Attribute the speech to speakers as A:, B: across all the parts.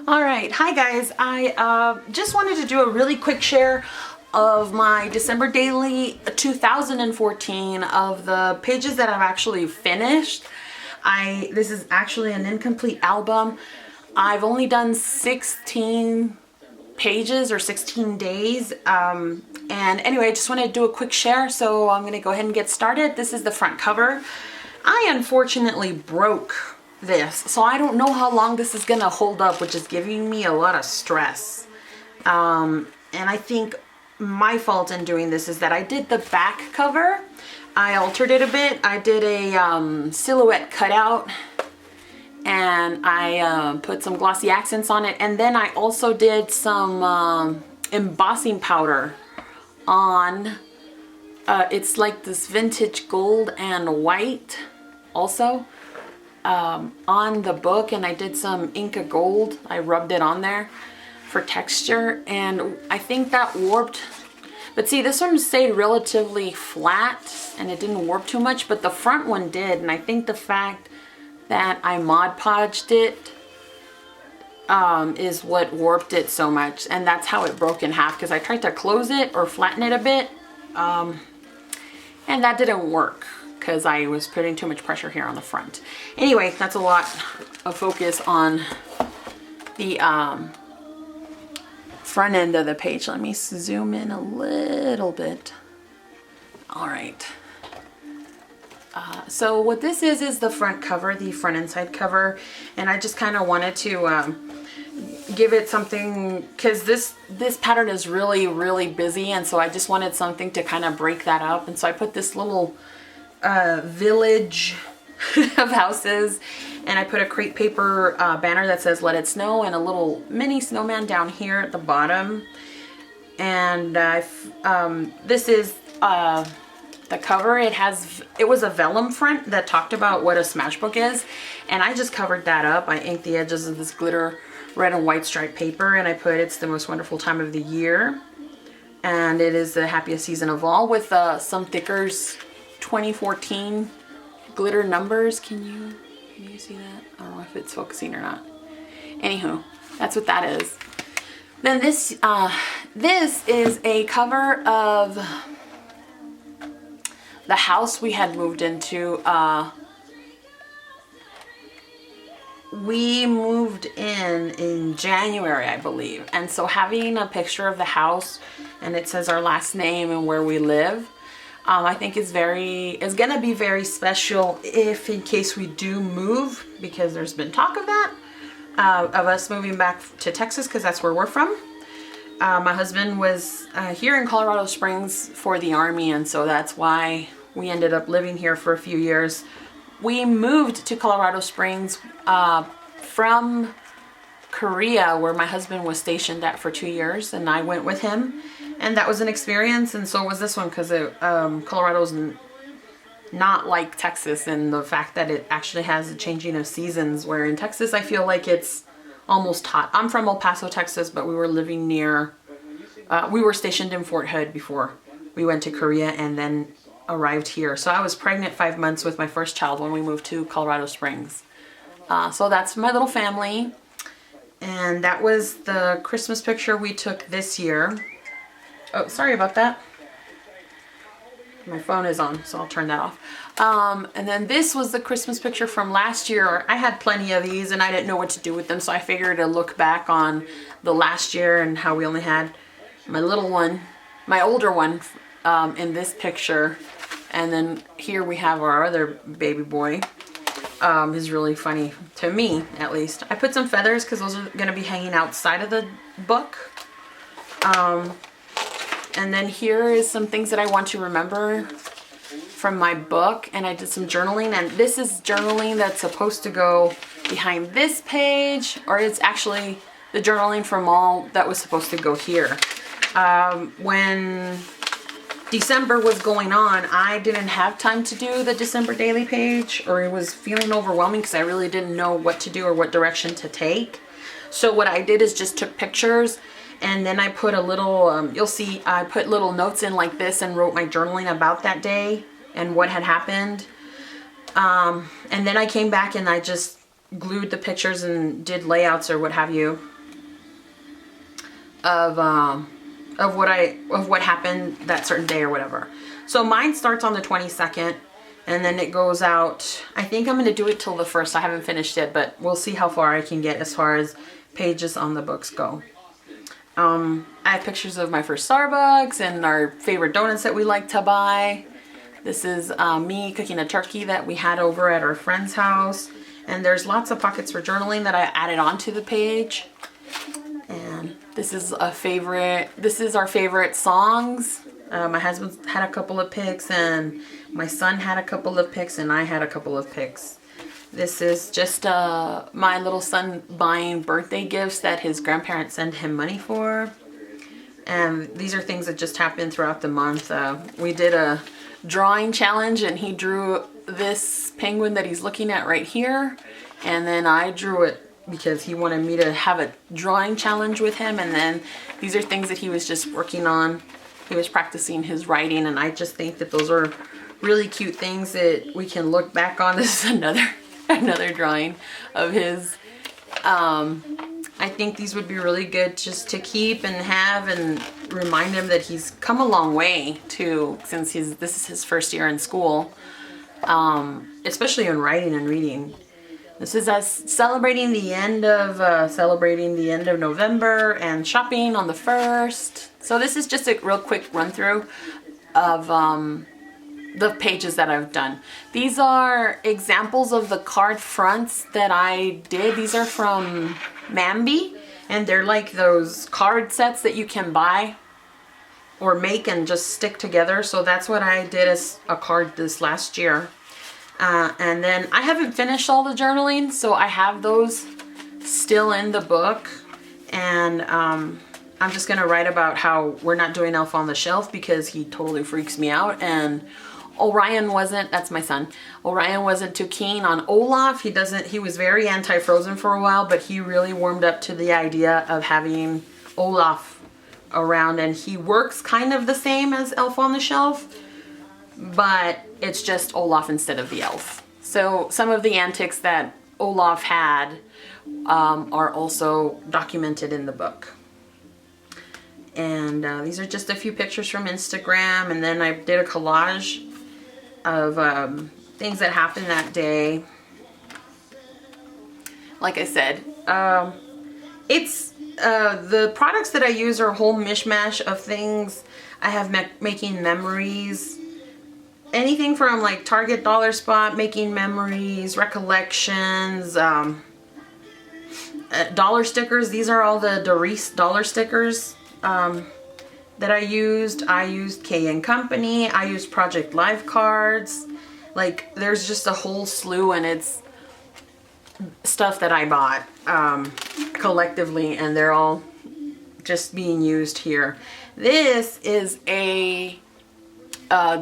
A: All right, hi guys. I just wanted to do a really quick share of my December Daily 2014 of the pages that I've actually finished. This is actually an incomplete album. I've only done 16 pages or 16 days. And anyway, I just wanted to do a quick share, so I'm gonna go ahead and get started. This is the front cover. I unfortunately broke this, so I don't know how long this is gonna hold up, which is giving me a lot of stress. And I think my fault in doing this is that I did the back cover. I altered it a bit. I did a silhouette cutout, and I put some glossy accents on it, and then I also did some embossing powder on it's like this vintage gold and white also on the book, and I did some Inca gold. I rubbed it on there for texture, and I think that warped. But see, this one stayed relatively flat and it didn't warp too much, but the front one did, and I think the fact that I Mod Podged it is what warped it so much, and that's how it broke in half, because I tried to close it or flatten it a bit, and that didn't work because I was putting too much pressure here on the front. Anyway, that's a lot of focus on the front end of the page. Let me zoom in a little bit. All right. So what this is the front cover, the front and side cover, and I just kind of wanted to give it something, because this pattern is really busy, and so I just wanted something to kind of break that up, and so I put this little village of houses, and I put a crepe paper banner that says "Let It Snow" and a little mini snowman down here at the bottom. And this is the cover. It was a vellum front that talked about what a Smashbook is, and I just covered that up. I inked the edges of this glitter red and white striped paper, and I put "It's the most wonderful time of the year, and it is the happiest season of all," with some Thickers 2014 glitter numbers. Can you see that? I don't know if it's focusing or not. Anywho, that's what that is. Then this is a cover of the house we had moved into. We moved in January, I believe, and so having a picture of the house and it says our last name and where we live, I think is gonna be very special if in case we do move, because there's been talk of that, of us moving back to Texas, because that's where we're from. My husband was here in Colorado Springs for the Army, and so that's why we ended up living here for a few years. We moved to Colorado Springs from Korea, where my husband was stationed at for 2 years, and I went with him. And that was an experience, and so was this one, because Colorado's not like Texas in the fact that it actually has a changing of seasons, where in Texas I feel like it's almost hot. I'm from El Paso, Texas, but we were living near, we were stationed in Fort Hood before we went to Korea and then arrived here. So I was pregnant 5 months with my first child when we moved to Colorado Springs. So that's my little family, and that was the Christmas picture we took this year. Oh, sorry about that. My phone is on, so I'll turn that off. And then this was the Christmas picture from last year. I had plenty of these and I didn't know what to do with them, so I figured to look back on the last year and how we only had my little one, my older one, in this picture. And then here we have our other baby boy. Is really funny, to me at least. I put some feathers because those are going to be hanging outside of the book. And then here is some things that I want to remember from my book, and I did some journaling, and this is journaling that's supposed to go behind this page, or it's actually the journaling from all that was supposed to go here. When December was going on, I didn't have time to do the December daily page, or it was feeling overwhelming because I really didn't know what to do or what direction to take. So what I did is just took pictures, and then I put a little, you'll see, I put little notes in like this and wrote my journaling about that day and what had happened. And then I came back and I just glued the pictures and did layouts or what have you of what happened that certain day or whatever. So mine starts on the 22nd, and then it goes out. I think I'm going to do it till the 1st. I haven't finished it, but we'll see how far I can get as far as pages on the books go. I have pictures of my first Starbucks and our favorite donuts that we like to buy. This is me cooking a turkey that we had over at our friend's house. And there's lots of pockets for journaling that I added onto the page. And this is our favorite songs. My husband had a couple of picks, and my son had a couple of picks, and I had a couple of picks. This is just my little son buying birthday gifts that his grandparents send him money for. And these are things that just happened throughout the month. We did a drawing challenge, and he drew this penguin that he's looking at right here. And then I drew it because he wanted me to have a drawing challenge with him. And then these are things that he was just working on. He was practicing his writing, and I just think that those are really cute things that we can look back on. This is another drawing of his. I think these would be really good just to keep and have and remind him that he's come a long way too, since this is his first year in school, especially in writing and reading. This is us celebrating the end of November and shopping on the 1st. So this is just a real quick run through of the pages that I've done. These are examples of the card fronts that I did. These are from Mambi, and they're like those card sets that you can buy or make and just stick together. So that's what I did as a card this last year. And then I haven't finished all the journaling, so I have those still in the book. And I'm just gonna write about how we're not doing Elf on the Shelf because he totally freaks me out, and Orion wasn't, that's my son, Orion wasn't too keen on Olaf. He was very anti-Frozen for a while, but he really warmed up to the idea of having Olaf around, and he works kind of the same as Elf on the Shelf, but it's just Olaf instead of the elf. So some of the antics that Olaf had are also documented in the book. And these are just a few pictures from Instagram, and then I did a collage of things that happened that day. Like I said, it's the products that I use are a whole mishmash of things. I have making memories, anything from like Target, Dollar Spot, making memories, recollections, dollar stickers. These are all the Doris dollar stickers that I used. I used K & Company. I used Project Life cards. Like, there's just a whole slew, and it's stuff that I bought collectively, and they're all just being used here. This is a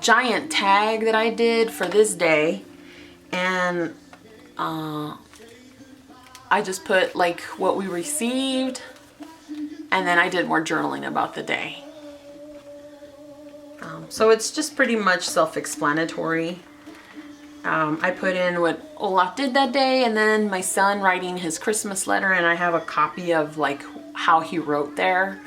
A: giant tag that I did for this day, and I just put like what we received, and then I did more journaling about the day. So it's just pretty much self-explanatory. I put in what Olaf did that day, and then my son writing his Christmas letter, and I have a copy of like how he wrote there.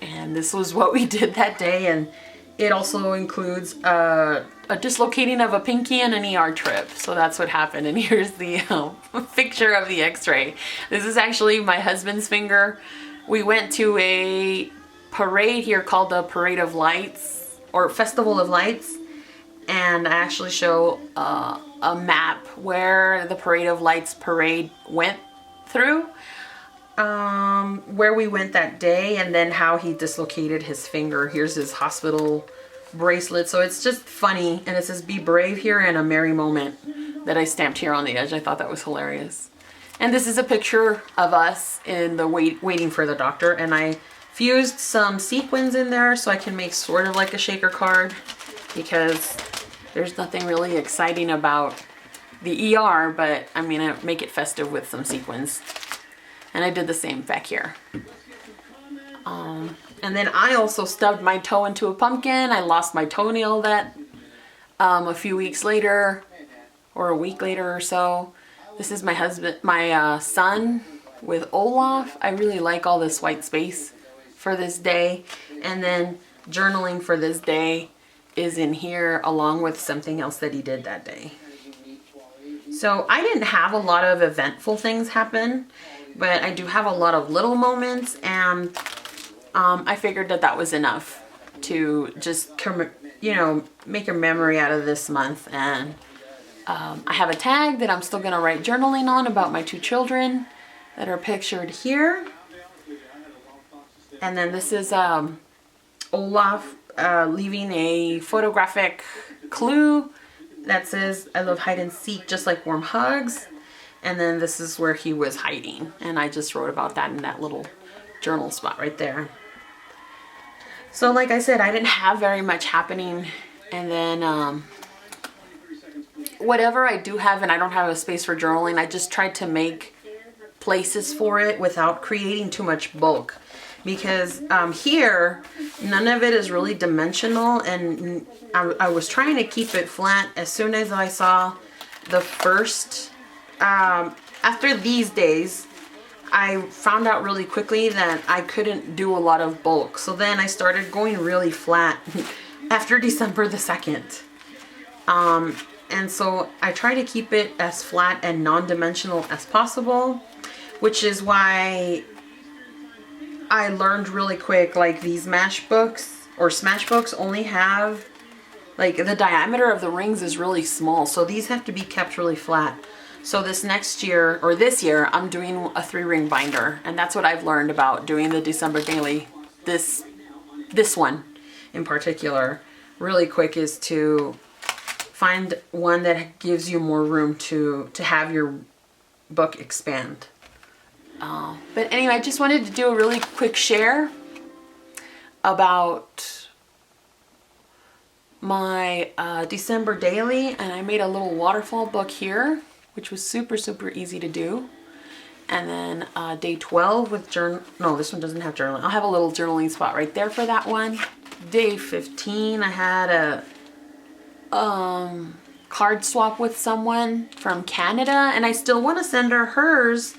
A: And this was what we did that day, and it also includes a dislocating of a pinky and an ER trip. So that's what happened, and here's the picture of the x-ray. This is actually my husband's finger. We went to a parade here called the Parade of Lights, or Festival of Lights, and I actually show a map where the Parade of Lights parade went through, where we went that day, and then how he dislocated his finger. Here's his hospital bracelet. So it's just funny, and it says "Be brave" here and "A merry moment" that I stamped here on the edge. I thought that was hilarious. And this is a picture of us in the waiting for the doctor, and I fused some sequins in there so I can make sort of like a shaker card, because there's nothing really exciting about the ER, but I'm gonna make it festive with some sequins. And I did the same back here. And then I also stubbed my toe into a pumpkin. I lost my toenail that a few weeks later, or a week later or so. This is my son with Olaf. I really like all this white space for this day, and then journaling for this day is in here along with something else that he did that day. So I didn't have a lot of eventful things happen, but I do have a lot of little moments, and I figured that that was enough to just, you know, make a memory out of this month. And I have a tag that I'm still going to write journaling on about my 2 children that are pictured here. And then this is Olaf leaving a photographic clue that says, "I love hide and seek just like warm hugs." And then this is where he was hiding. And I just wrote about that in that little journal spot right there. So like I said, I didn't have very much happening. And then whatever I do have and I don't have a space for journaling, I just tried to make places for it without creating too much bulk. Because here, none of it is really dimensional, and I was trying to keep it flat. As soon as I saw the first, after these days, I found out really quickly that I couldn't do a lot of bulk. So then I started going really flat after December the 2nd. And so I try to keep it as flat and non-dimensional as possible, which is why I learned really quick, like these Smashbooks or Smashbooks only have, like, the diameter of the rings is really small. So these have to be kept really flat. So this next year, or this year, I'm doing a 3-ring binder. And that's what I've learned about doing the December daily. This one in particular, really quick, is to find one that gives you more room to have your book expand. But anyway, I just wanted to do a really quick share about my December daily, and I made a little waterfall book here, which was super easy to do. And then day 12 with no, this one doesn't have journaling. I'll have a little journaling spot right there for that one. Day 15, I had a card swap with someone from Canada, and I still want to send her hers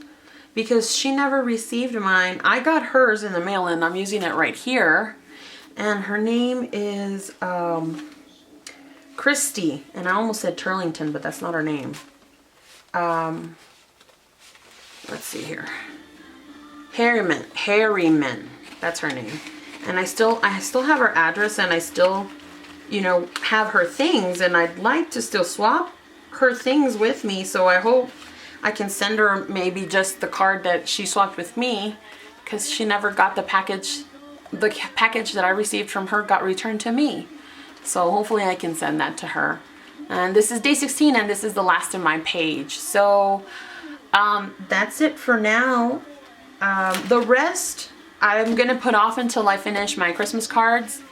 A: because she never received mine. I got hers in the mail, and I'm using it right here. And her name is Christy, and I almost said Turlington, but that's not her name. Let's see here. Harriman, that's her name. And I still have her address, and I still, you know, have her things, and I'd like to still swap her things with me. So I hope I can send her maybe just the card that she swapped with me, because she never got the package. The package that I received from her got returned to me. So hopefully I can send that to her. And this is day 16, and this is the last of my page. So that's it for now. The rest I'm gonna put off until I finish my Christmas cards,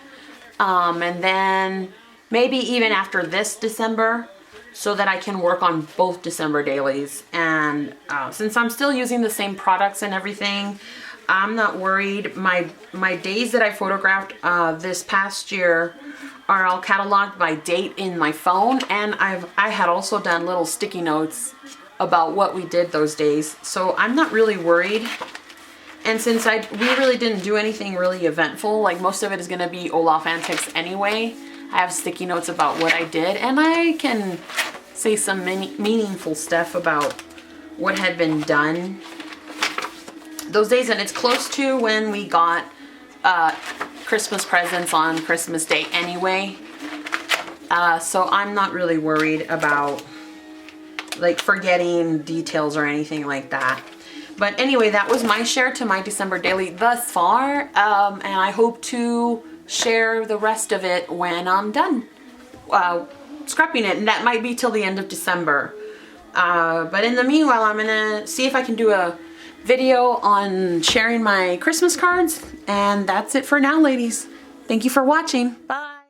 A: and then maybe even after this December, so that I can work on both December dailies. And since I'm still using the same products and everything, I'm not worried. My days that I photographed this past year are all cataloged by date in my phone, and I had also done little sticky notes about what we did those days, so I'm not really worried. And since we really didn't do anything really eventful, like most of it is going to be Olaf antics anyway, I have sticky notes about what I did, and I can say some meaningful stuff about what had been done those days. And it's close to when we got Christmas presents on Christmas Day anyway, so I'm not really worried about like forgetting details or anything like that. But anyway, that was my share to my December daily thus far, and I hope to share the rest of it when I'm done scrapping it, and that might be till the end of December. But in the meanwhile, I'm gonna see if I can do a video on sharing my Christmas cards, and that's it for now, ladies. Thank you for watching. Bye.